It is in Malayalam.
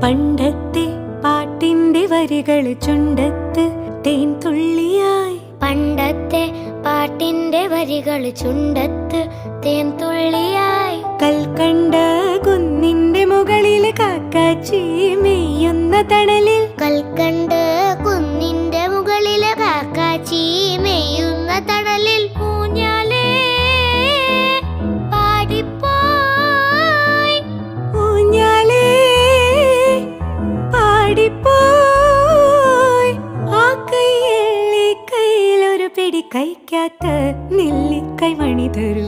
പണ്ടത്തെ പാട്ടിന്റെ വരികൾ ചുണ്ടത്ത് തേൻ തുള്ളിയായി. പണ്ടത്തെ പാട്ടിന്റെ വരികൾ ചുണ്ടത്ത് തേൻ തുള്ളിയായി. കൽക്കണ്ട കുന്നിന്റെ മുകളിൽ കാക്കാച്ചി മെയ്യുന്ന തണലിൽ. കൽക്കണ്ട് കുന്നിന്റെ മുകളിൽ കാക്കാച്ചി മെയ്യുന്ന തണലിൽ. ഊഞ്ഞാലേ പാടിപ്പോയി, ഊഞ്ഞാലേ പാടിപ്പോയി. ആ കൈയിലെ കയ്യിലൊരു പിടി കഴിക്കാത്ത നെല്ലിക്കൈ മണി തരൂ.